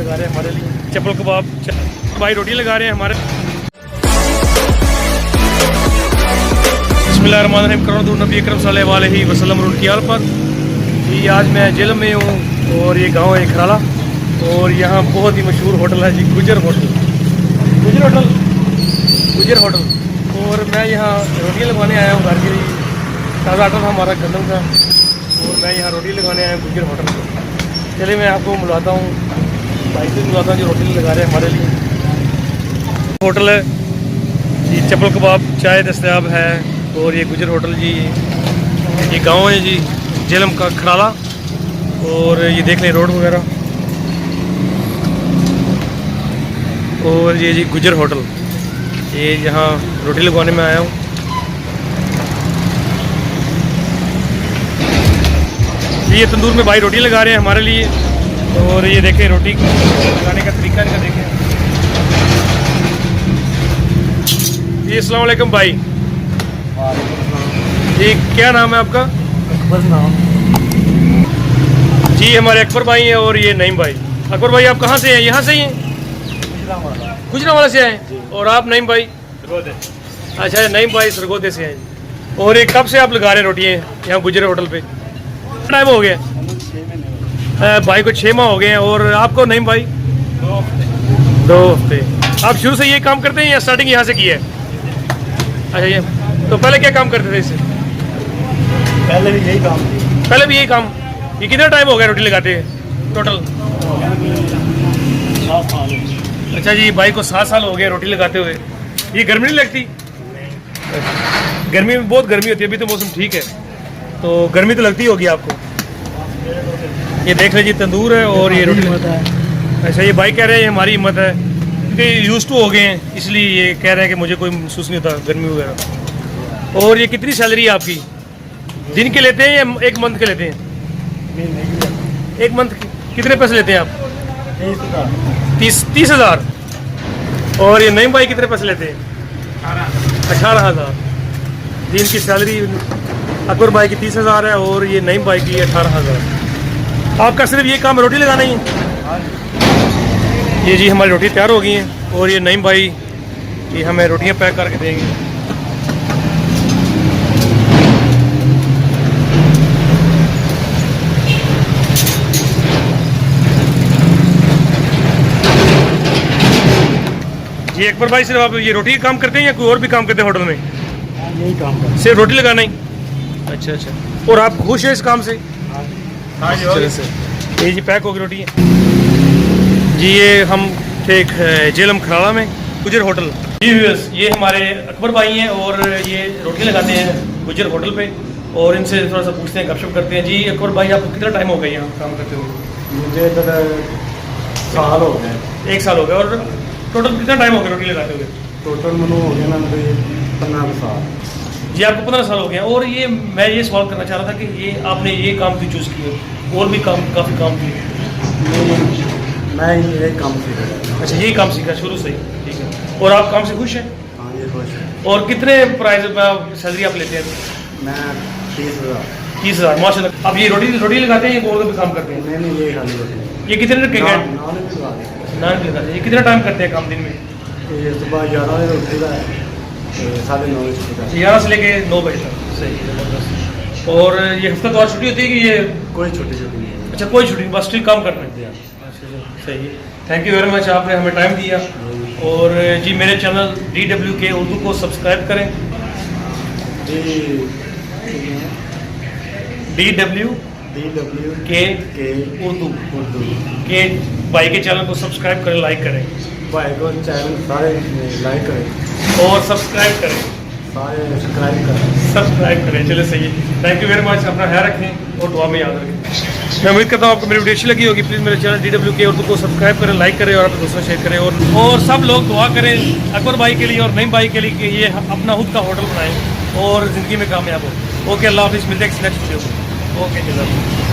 लगा रहे हैं हमारे लिए, चप्पल कबाब भाई रोटी लगा रहे हैं हमारे। बिस्मिल्लाहिर्रहमानिर्रहीम करोड़ नबी अकरम सल्लल्लाहु अलैहि वसल्लम की आल पर। जी आज मैं जेलम में हूँ और ये गांव है खराला और यहाँ बहुत ही मशहूर होटल है जी गुजर होटल। और मैं यहाँ रोटी लगवाने आया हूँ घर के लिए। ताज़ा आटा था हमारा गंदम का और मैं यहाँ रोटी लगाने आया हूँ गुजर होटल पर। चलिए मैं आपको मिलाता हूँ, भाई से मिलाता हूँ जो रोटी लगा रहे हैं हमारे लिए। होटल है जी, चप्पल कबाब चाय दस्तयाब है और ये गुजर होटल जी, ये गांव है जी जेलम का खराला। और ये देख लें रोड वगैरह। और ये जी गुजर होटल, ये यहाँ रोटी लगवाने में आया हूँ। ये तंदूर में भाई रोटी लगा रहे हैं हमारे लिए। और ये देखें रोटी लगाने का तरीका इनका देखें। जी अस्सलाम वालेकुम भाई। जी क्या नाम है आपका? अकबर नाम जी हमारे अकबर भाई हैं और ये नईम भाई। अकबर भाई आप कहाँ से हैं? यहाँ से ही हैं? गुजरांवाला से आए। और आप नईम भाई? सरगोदे। अच्छा नईम भाई सरगोदे से हैं। और ये कब से आप लगा रहे हैं रोटियाँ यहाँ गुजर होटल पे? टाइम हो गया? भाई को 6 माह हो गए हैं। और आपको नईम भाई? 2 हफ्ते। आप शुरू से ये काम करते हैं या स्टार्टिंग यहाँ से की है? अच्छा ये तो पहले क्या काम करते थे इससे? पहले भी यही काम पहले भी यही काम। ये कितना टाइम हो गया रोटी लगाते हैं टोटल? 7 साल। अच्छा जी भाई को 7 साल हो गए रोटी लगाते हुए। ये गर्मी नहीं लगती? गर्मी में बहुत गर्मी होती है, अभी तो मौसम ठीक है तो गर्मी तो लगती होगी आपको। ये देख लीजिए तंदूर है और ये रोटी है। अच्छा ये भाई कह रहे हैं ये हमारी हिम्मत है क्योंकि यूज टू हो गए हैं, इसलिए ये कह रहे हैं कि मुझे कोई महसूस नहीं होता गर्मी वगैरह। और ये कितनी सैलरी है आपकी? दिन के लेते हैं या 1 मंथ के लेते हैं? 1 मंथ कितने पैसे लेते हैं आप? 30,000। और ये नईम भाई कितने पैसे लेते हैं? 18,000। दिन की सैलरी अकबर भाई की 30,000 है और ये नईम भाई की 18,000। आपका सिर्फ ये काम रोटी लगाना ही है? ये जी हमारी रोटी तैयार हो गई हैं और ये नईम भाई ये हमें रोटियां पैक करके देंगे। जी अकबर भाई सिर्फ आप ये रोटी का काम करते हैं या कोई और भी काम करते हैं होटल में? यही काम करते सिर्फ रोटी लगाना ही? अच्छा अच्छा। और आप खुश हैं इस काम से? हाँ ये जी पैक होगी रोटी जी। ये हम थे जेलम खराला में गुजर होटल। जी व्यूअर्स ये हमारे अकबर भाई हैं और ये रोटी लगाते हैं गुजर होटल पे और इनसे थोड़ा सा पूछते हैं, गपशप करते हैं। जी अकबर भाई आपको कितना टाइम हो गया यहाँ काम करते हुए? मुझे तो साल हो गए। 1 साल हो गया। और टोटल कितना टाइम हो गया रोटी लगाते हुए? टोटल मनो हो गया ना 15 साल। जी आपको 15 साल हो गया। और ये मैं ये सवाल करना चाह रहा था कि ये आपने ये काम क्यों चूज़ किया? और भी काम काफ़ी काम किए? मैं यही काम सीखा। अच्छा यही काम सीखा शुरू से ही? ठीक है। और आप काम से खुश हैं? हाँ ये खुश है। और कितने प्राइस सैलरी आप लेते हैं? मैं 30,000। 30,000 माशाल्लाह। अब ये रोटी लगाते हैं या और भी काम करते हैं? नहीं ये खाली रोटी। ये कितने रखे गए? नान भी लगा दें। नान भी लगाते हैं। ये कितना टाइम करते हैं काम दिन में? ये सुबह 11 बजे उठेगा 9:30 बजे छुट्टी। 11 से लेके 9 बजे तक। सही है, ज़बरदस्त। और ये हफ्ता तो छुट्टी होती है कि ये? कोई छुट्टी नहीं है। अच्छा कोई छुट्टी नहीं, बस स्टिल काम करना है। सही है, थैंक यू वेरी मच, आपने हमें टाइम दिया। और जी मेरे चैनल DWK उर्दू को सब्सक्राइब करें। DWK उर्दू के भाई के चैनल को सब्सक्राइब करें, लाइक करें। भाई को चैनल सारे लाइक करें और सब्सक्राइब करें। सारे सब्सक्राइब करें। चलिए सही है, थैंक यू वेरी मच। अपना ख्याल रखें और दुआ में याद रखें। मैं उम्मीद करता हूँ आपको मेरी वीडियो अच्छी लगी होगी। प्लीज़ मेरे चैनल DWK उर्दू को सब्सक्राइब करें, लाइक करें और अपने दोस्तों शेयर करें। और सब लोग दुआ करें अकबर भाई के लिए और नईम भाई के लिए कि ये अपना खुद का होटल बनाएं और ज़िंदगी में कामयाब हो। ओके अल्लाह हाफिज़, मिलते हैं नेक्स्ट वीडियो में। ओके जज़ाकल्लाह।